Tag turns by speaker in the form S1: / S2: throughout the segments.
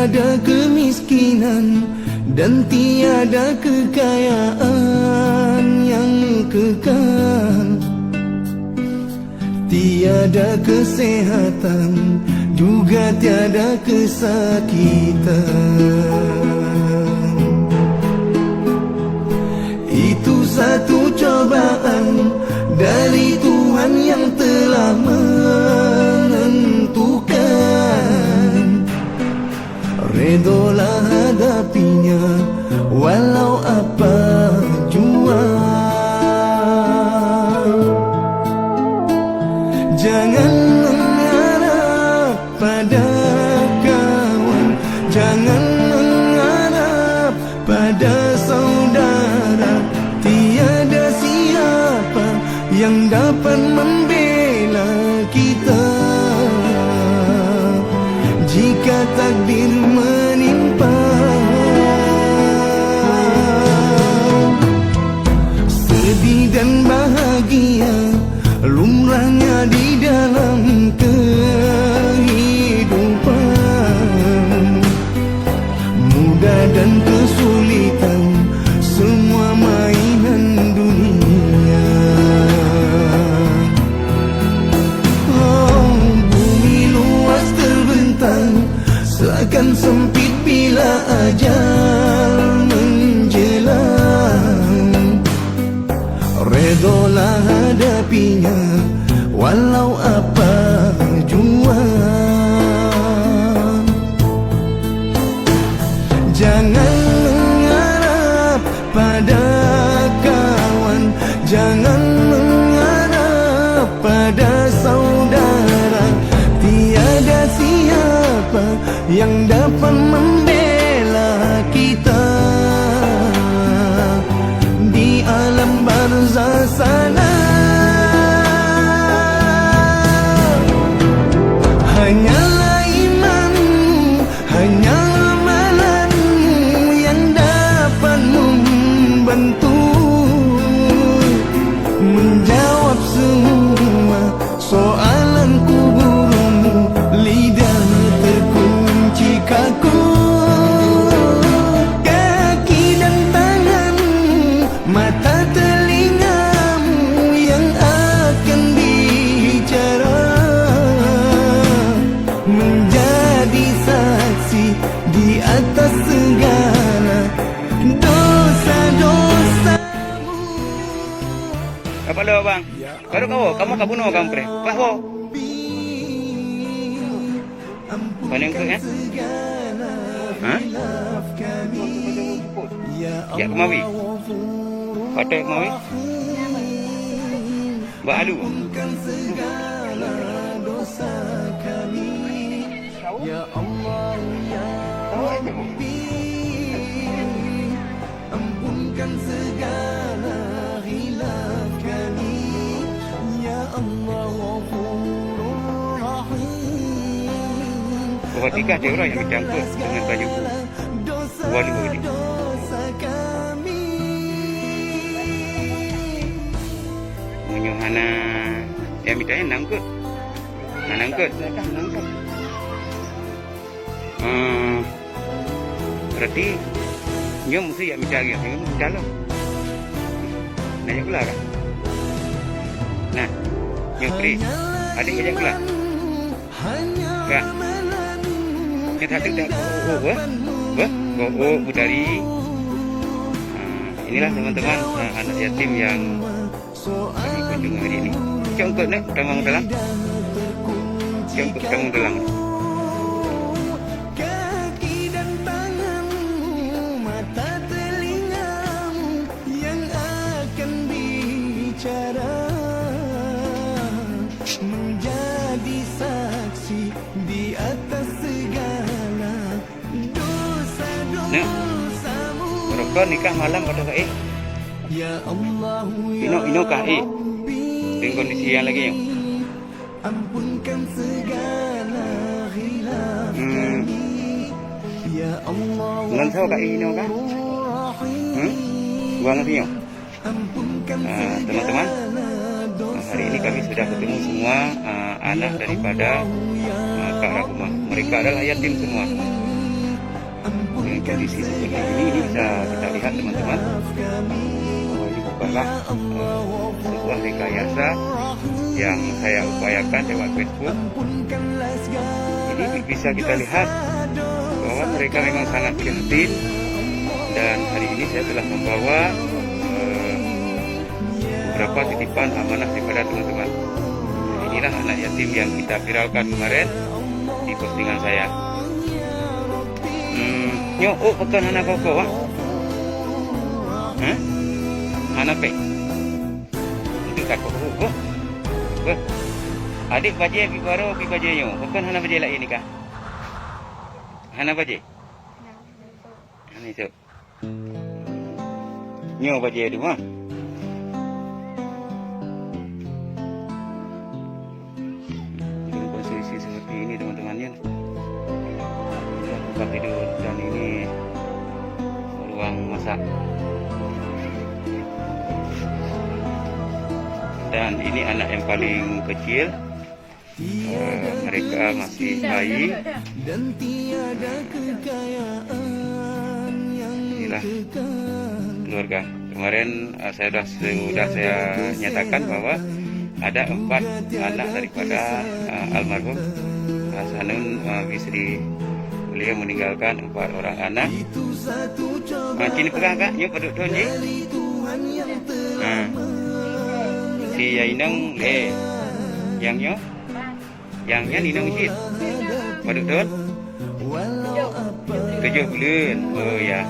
S1: tiada kemiskinan dan tiada kekayaan yang kekal. Tiada kesehatan, juga tiada kesakitan. Itu satu cobaan dari Tuhan yang telah menentukan. Redolah hadapinya walau apa jua. Jangan mengharap pada kawan, jangan mengharap pada saudara. Tiada siapa yang dapat membela kita jika takdir menimpa. Sedih dan bahagia lumrahnya di dalam kehidupan. Mudah dan kesulitan, semua mainan dunia. Oh, bumi luas terbentang, seakan sempit bila ajal menjelang. Redolah hadapinya walau apa jua. Jangan mengharap pada kawan, jangan mengharap pada saudara. Tiada siapa yang dapat membela kita di alam barzah sana. Hanyalah imanmu, hanya amalanmu yang dapat membantu menjawab semua soalan kuburmu. Lidah terkunci kaku, kaki dan tanganmu, mata telingamu yang akan bicara, menjadi saksi di atas segala dosa-dosamu.
S2: Apa lo bang? Baru kamu bunuh kamu pre. Pak wo. Paling tu ya? Hah? Ya kemawi. Pakai kemawi. Mbak Alu. Ya Allah ya Rabbi, ampunkan segala khilaf kami. Ya Allah Ghafurur Rahim. Perhatikan dia orang yang bercampur dengan baju walu ini. Munyuh hana yang minta nangkut. Nangkut. Berarti nyo mesti ya minta lagi, nyo mesti dalam. Nanya pula kan? Nah, nyo pri, adik kerja pula. Kan? Kita tak budari. Inilah teman-teman anak yatim yang kami kunjungi hari ini. Congkot nih, tamang dalam. Congkot tamang dalam.
S1: Menjadi saksi di atas segala dosa-dosamu.
S2: Mereka nikah malam pada KI.
S1: Ya Allah ya
S2: Ino KI. Dengan kondisi yang lagi yang.
S1: Ampunkan segala khilaf kami. Ya Allah.
S2: Ngan tahu KI Ino kah? Buang lagi yang. Teman-teman, hari ini kami sudah ketemu semua anak daripada Kak Rahumah. Mereka adalah yatim semua. kondisi seperti ini bisa kita lihat teman-teman, bahwa ini bukanlah sebuah rekayasa yang saya upayakan lewat Facebook. Ini bisa kita lihat bahwa mereka memang sangat prihatin, dan hari ini saya telah membawa beberapa titipan amanah daripada teman-teman. Inilah anak yatim yang kita viralkan kemarin di postingan saya. Nyok, pekan anak koko, wah? Hah? Anak pe? Itu kat koko, adik baje baru pi baje nyo. Pekan anak baje lagi ni kah? Anak baje? Anak itu. Nyo baje di mana? Posisi seperti ini teman-temannya. Tempat tidur, dan ini ruang masak, dan ini anak yang paling kecil. Mereka masih bayi. Inilah keluarga. Kemarin sudah saya nyatakan bahwa ada 4 anak daripada almarhum Hasanun Bisri. Beliau meninggalkan 4 orang anak. Cini pegang kak, nyok peduk tuan je. Si Yainong yang nyok, yang ninong jit. Peduk tuan. 7 bulan. Oh ya.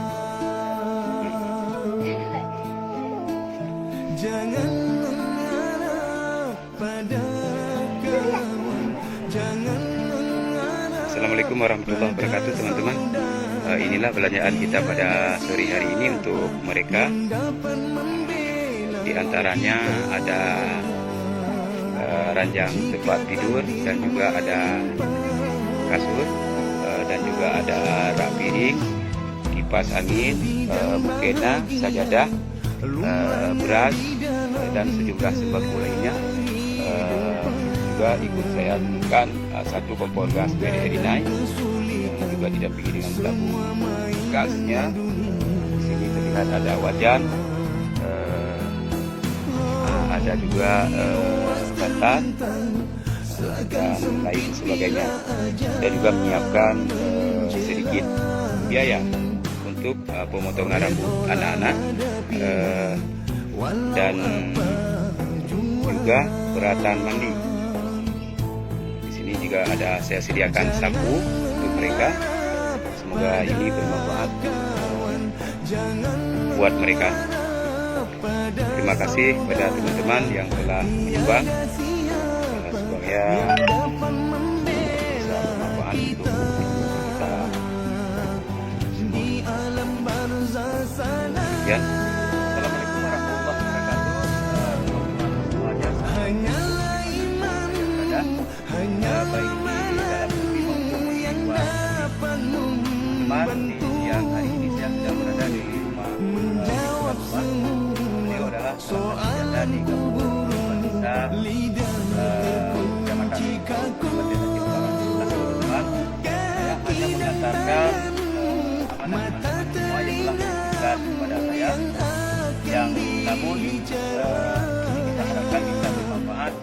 S1: Jangan mengarah pada kawan, jangan.
S2: Assalamualaikum warahmatullahi wabarakatuh teman-teman. Inilah belanjaan kita pada sore hari ini untuk mereka. Di antaranya ada ranjang tempat tidur, dan juga ada kasur, dan juga ada rak piring, kipas angin, mukena, sajadah, beras, dan sejumlah sembako lainnya. Juga ikut saya temukan 1 kompor gas PDRI yang juga didampingi dengan tabung gasnya. Di sini terlihat ada wajan, ada juga bantal, dan lain sebagainya, dan juga menyiapkan sedikit biaya untuk pemotongan rambut anak-anak, dan juga peralatan mandi. Juga ada saya sediakan sapu untuk mereka. Semoga ini bermanfaat buat mereka. Terima kasih kepada teman-teman yang telah menyumbang, supaya bisa bermanfaat untuk kita semua. Ya. Assalamualaikum warahmatullahi wabarakatuh. Semuanya baik di dalam negeri maupun di luar negeri. Di siang hari ini saya sedang berada di rumah beliau adalah salah satu di Kabupaten Desa Kecamatan Kabupaten Cipularang. Saya hanya mengantarkan amanah teman-teman semua yang telah memberikan kepada saya, yang namun kita harapkan bisa bermanfaat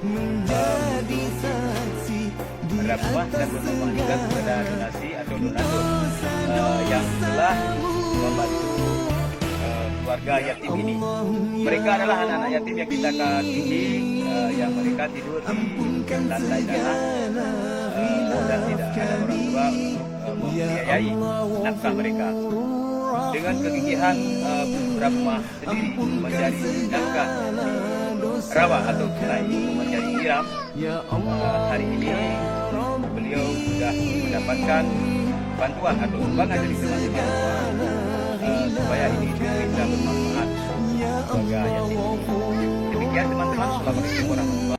S2: berdakwah dan bermanfaat juga kepada donasi atau donatur yang telah membantu keluarga yatim ini. Mereka adalah anak-anak yatim yang kita kasihi, yang mereka tidur di lantai tanah, dan tidak ada orang tua untuk membiayai nafkah mereka. Dengan kegigihan Brahma sendiri mencari nafkah rawa atau tunai mencari dirham, hari ini beliau sudah mendapatkan bantuan atau sumbangan dari teman-teman supaya ini bisa bermanfaat keluarga yatim. Demikian teman-teman, assalamualaikum warahmatullahi wabarakatuh.